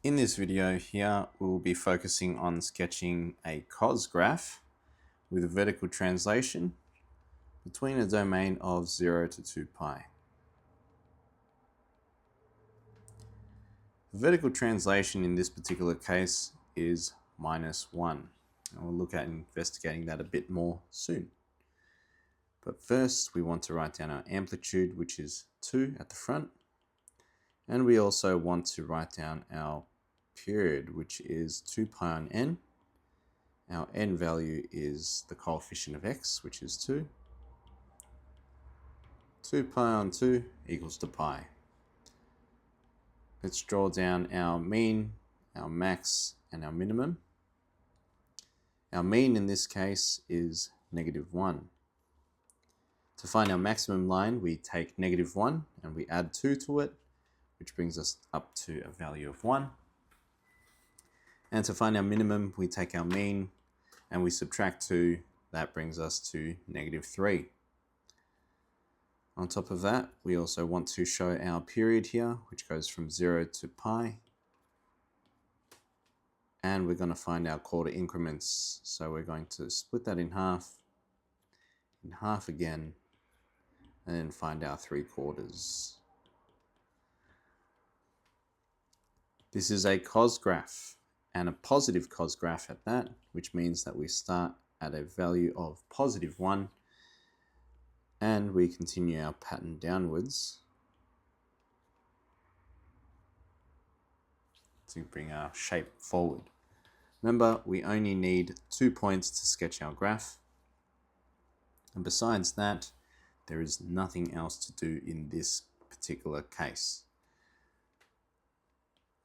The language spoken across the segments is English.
In this video here, we'll be focusing on sketching a cos graph with a vertical translation between a domain of 0 to 2 pi. The vertical translation in this particular case is -1. And we'll look at investigating that a bit more soon. But first, we want to write down our amplitude, which is 2 at the front. And we also want to write down our period, which is 2 pi on n. Our n value is the coefficient of x, which is 2. 2 pi on 2 equals to pi. Let's draw down our mean, our max, and our minimum. Our mean in this case is -1. To find our maximum line, we take -1 and we add 2 to it, which brings us up to a value of 1. And to find our minimum, we take our mean and we subtract 2. That brings us to -3. On top of that, we also want to show our period here, which goes from 0 to pi. And we're going to find our quarter increments. So we're going to split that in half again, and then find our 3/4. This is a cos graph, and a positive cos graph at that, which means that we start at a value of +1 and we continue our pattern downwards to bring our shape forward. Remember, we only need 2 points to sketch our graph, and besides that, there is nothing else to do in this particular case.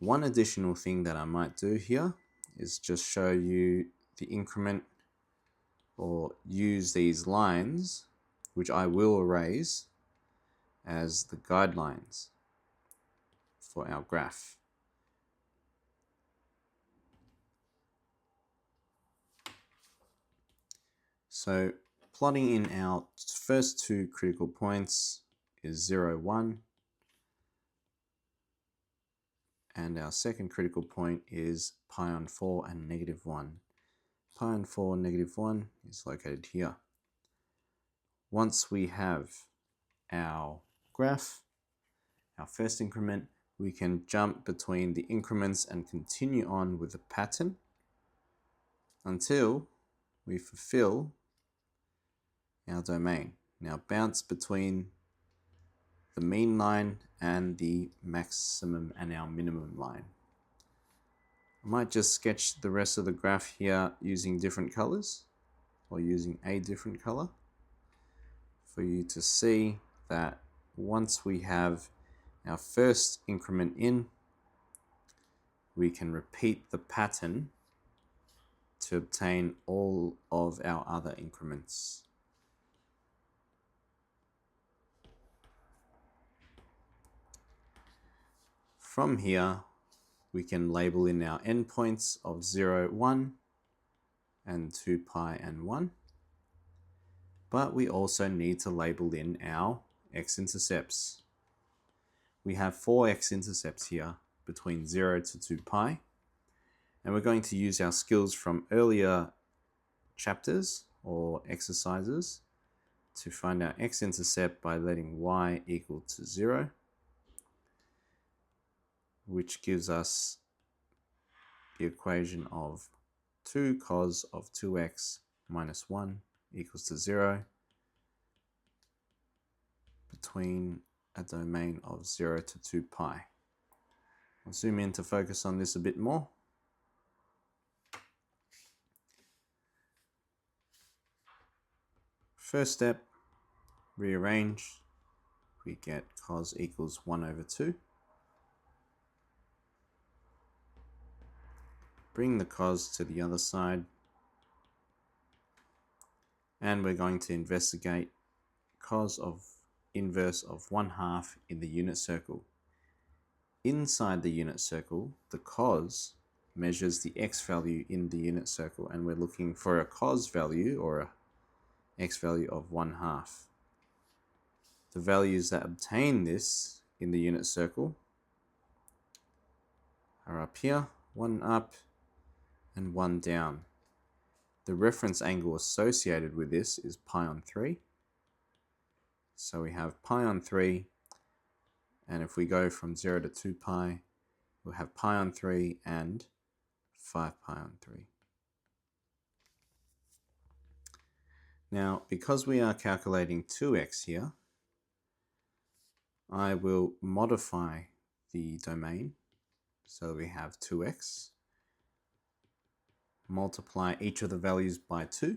One additional thing that I might do here is just show you the increment, or use these lines, which I will erase, as the guidelines for our graph. So plotting in our first 2 critical points is 0, 1. And our second critical point is pi on 4 and -1. Pi on 4, -1 is located here. Once we have our graph, our first increment, we can jump between the increments and continue on with the pattern until we fulfill our domain. Now bounce between the mean line and the maximum and our minimum line. I might just sketch the rest of the graph here using different colors, or using a different color, for you to see that once we have our first increment in, we can repeat the pattern to obtain all of our other increments. From here, we can label in our endpoints of 0, 1, and 2 pi and 1. But we also need to label in our x-intercepts. We have 4 x-intercepts here between 0 to 2 pi. And we're going to use our skills from earlier chapters or exercises to find our x-intercept by letting y equal to 0. Which gives us the equation of 2 cos of 2x minus 1 equals to 0 between a domain of 0 to 2 pi. I'll zoom in to focus on this a bit more. First step, rearrange. We get cos equals 1/2. Bring the cos to the other side, and we're going to investigate cos of inverse of 1/2 in the unit circle. Inside the unit circle, the cos measures the x value in the unit circle, and we're looking for a cos value, or a x value of 1/2. The values that obtain this in the unit circle are up here, one up and one down. The reference angle associated with this is pi on 3. So we have pi on 3, and if we go from 0 to 2 pi, we'll have pi on 3 and 5 pi on 3. Now, because we are calculating 2x here, I will modify the domain so that we have 2x, multiply each of the values by 2,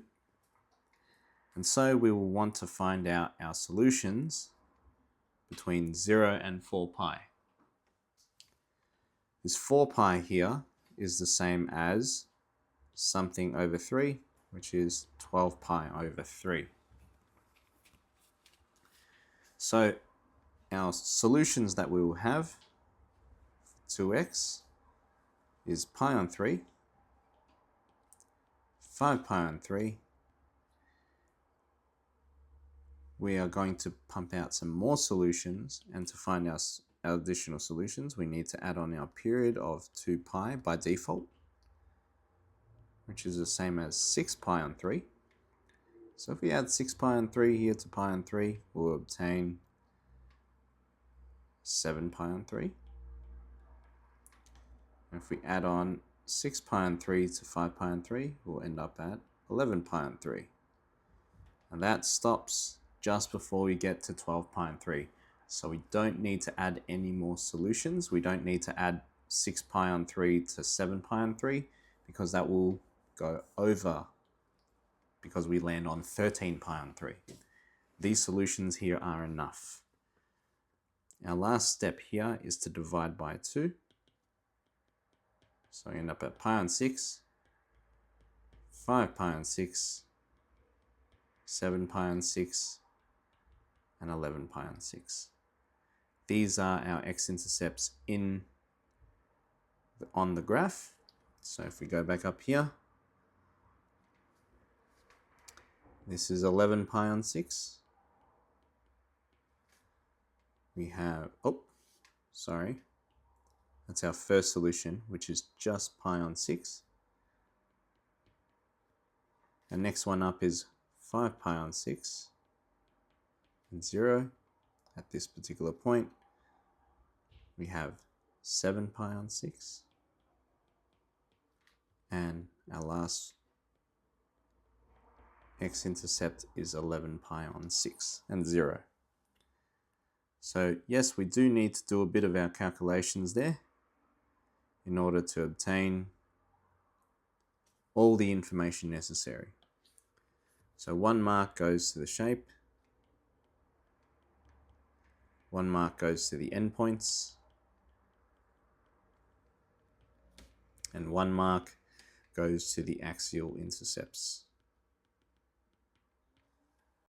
and so we will want to find out our solutions between 0 and 4 pi. This 4 pi here is the same as something over 3, which is 12 pi over 3. So our solutions that we will have for 2x is pi on 3, 5 pi on 3. We are going to pump out some more solutions, and to find our additional solutions, we need to add on our period of 2 pi by default, which is the same as 6 pi on 3. So if we add 6 pi on 3 here to pi on 3, we'll obtain 7 pi on 3. And if we add on 6 pi on 3 to 5 pi on 3, we'll end up at 11 pi on 3. And that stops just before we get to 12 pi on 3. So we don't need to add any more solutions. We don't need to add 6 pi on 3 to 7 pi on 3, because that will go over, because we land on 13 pi on 3. These solutions here are enough. Our last step here is to divide by 2. So we end up at pi on 6, 5 pi on 6, 7 pi on 6, and 11 pi on 6. These are our x-intercepts on the graph. So if we go back up here, this is 11 pi on 6. We have, that's our first solution, which is just pi on 6. And next one up is 5 pi on 6 and 0. At this particular point, we have 7 pi on 6. And our last x-intercept is 11 pi on 6 and 0. So yes, we do need to do a bit of our calculations there in order to obtain all the information necessary. So 1 mark goes to the shape, 1 mark goes to the endpoints, and 1 mark goes to the axial intercepts.